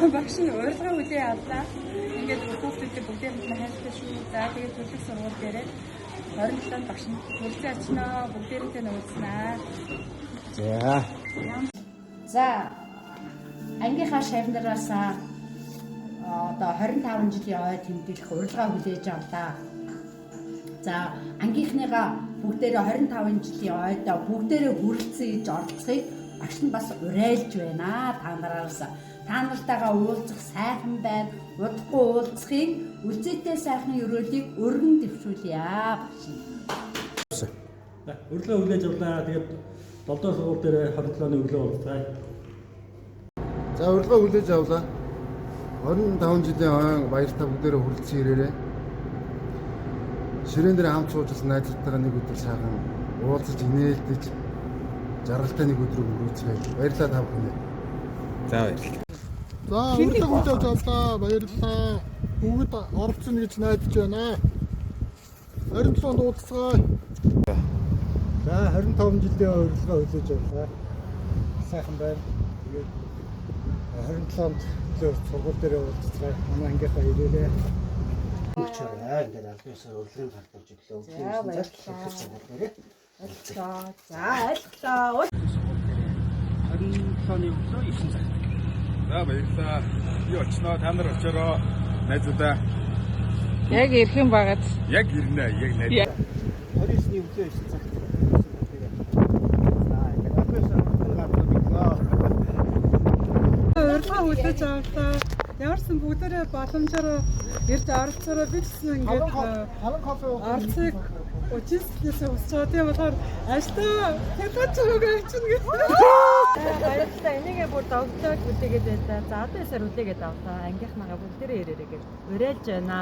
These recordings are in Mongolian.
багш нь урилга үлээ авлаа. Ингээд хүүхдүүдээ бүгдээ хайртай шүү. За тэгээд төлөв сургууль дээрээ 27-нд багш нь хүрэлцэн очноо. Бүгдээрээ нууцнаа. За ангийнхаа шавнараас одоо 25 жилийн ой тэмдэглэх урилга хүлээж авлаа. За ангийнхныгаа бүгдээрээ 25 жилийн ойдоо бүгдээрээ хүрэлцэн гэж оролцохыг багш нь бас уриалж байна. Та нараас та нартайгаа уулзах сайхан байна. Удахгүй уулзахыг үлзээтэй сайхан өрөөлийг өргөн дэвшүүлье багш нь. Урилга хүлээж авлаа. Тэгээд 7 дугаар сургууль дээр 27-ны өглөө уулзъя. За урилга хүлээж авлаа. 25 жилийн хойно баяртай бүгдээрээ хүрэлцэн ирээрээ. Ширээн дээр хамт суужсан найзуудтайгаа нэг өдөр сайхан уулзаж инээлдэж жаргалтай нэг өдрийг өнгөрөөцгөөе. Баярлалаа та бүхэнд. За баярлалаа. За урилга хүлээж авлаа. Баярлалаа. Бүгд оролцсон гэж найдаж байна. 27-нд уулзцгаая. За 25 жилийн урилга хүлээж авлаа. Сайхан байна. Тэгээд 27-нд сургууль дээр уулзцгаая. Манай ангийнхаа ирээрээ. Өчигдөр ингээд албаасаар урилгын хардаж өглөө. За баярлалаа. За ойлголоо. 27-ны өглөө 9 цаг. За баярлалаа. Би очноо та нар очороо найзуудаа. Яг ирэх юм багт. Яг ирнэ. Яг найз. 29-ны өглөө 9 цаг. За ингээд албаасаар урилгын хардаж өглөө. Урилга хүлээж авлаа. Ямарсан бүгдээрээ боломжоор ирж оролцороо бидсэн ингээд Халан кофе орцыг училснээс өсчөө тийм болохоор ааштай хэлж өгөө чинь гэж. Баярлалаа. Энийгээ бүр догтлоод үтээгээд байлаа. За одоо эсэр үтээгээд авлаа. Ангийнхнагаа бүгдээрээ ирээрээ гэж уриалж байна.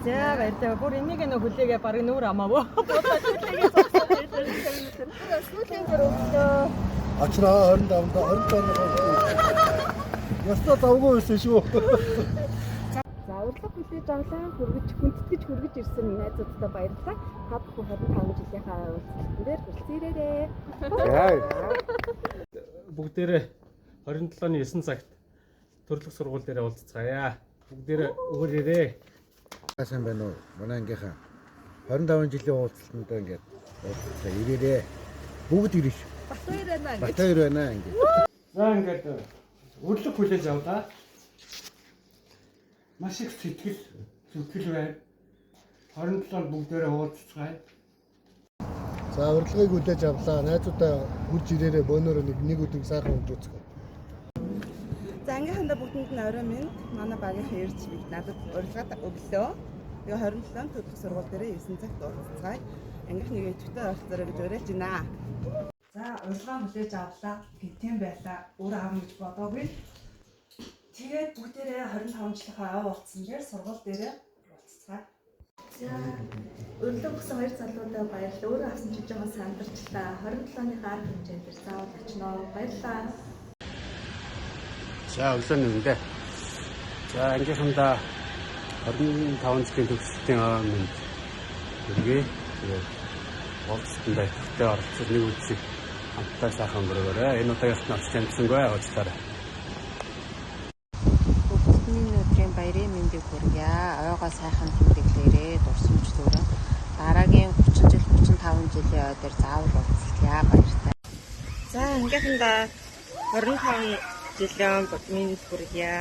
За баярлалаа. Бүр энийг нөө хүлээгээ баг нүүр амааваа. Хүлээгээ зогсоо байлаа. Сүүлийн бүр өглөө. Очроо 25-нд ястаа завгүй байсан шүү. За урилга хүлээж авлаа. Хүндэтгэж хүргэж ирсэн найзуудтай баярлалаа. Та бүхэн 25 жилийнхаа уулзалтан дээр хүрэлцэн ирээрээ. Бүгдээрээ 27-ны 9 цагт төрлөх сургууль дээр уулзцгаая. Бүгдээрээ өөрөөрөө. Сайн байна уу? Манай ангийнхаа 25 жилийн уулзалтанд ингээд уулзцгаа ирээрээ. Бүгд ирэх. Батбаяр байна ингээд. За ингээд урилга хүлээж авлаа. Маш их зүтгэл байна. 27-нд бүгдээрээ уулзцгаая. За урилгыг хүлээж авлаа. Найзуудаа хурж ирээрээ бөөнөрөө нэг өдрийг сайхан өнгөрөөцгөө. За ангийнхандаа бүгдэнд нь орой минь манай багийнхаа ирж бид надад урилга өглөө. Тэгээ 27-нд төлөх сургууль дээр 9 цагт уулзцгаая. Ангийнхны идэвхтэй оролцоорой гэж уриалж байна. За урилга хүлээж авлаа. Гинтэн байлаа. Өөр аав гэж бодоогүй. Тэгээд бүгдээрээ 25 жилийнхаа ой уулзсан дээр сургууль дээр уулзцгаая. За урилга өгсөн хоёр залуудаа баярлалаа. Өөрөө авсан жижигхэн сандарчлаа. 27-ны гар хэмжээнд дээр заавал очноо. Баярлалаа. За өглөөний үндэ. За ангийнхандаа 25 жилийн төгсөлтийн өмнө үргээ тэгээд уулзалтанд ихтэй оролцож нэг үдшиг хамтдаа сайхан өнгөрөөрэй. Энэ удаагийнх нь очиж амжсангүй уучлаарай. Бүгдний өдрийн баярын мэндийг хүргье. Ойгоо сайхан тэмдэглээрээ дурсамж төрөн дараагийн 30 жил 35 жилийн ой дээр заавал уулзъя. Баяртай. За ангийнхандаа 25 жилийн мэнд хүргье.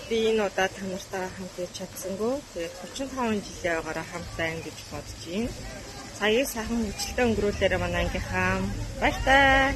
Би энэ удаа та нартай хамт ирж чадсангүй. Тэгээд 35 жилийн ойгоороо хамтдаа ингэж бодож байна. Сая сайхан хүчлээ өнгөрүүлээрэ манай ангийнхаа баяртай.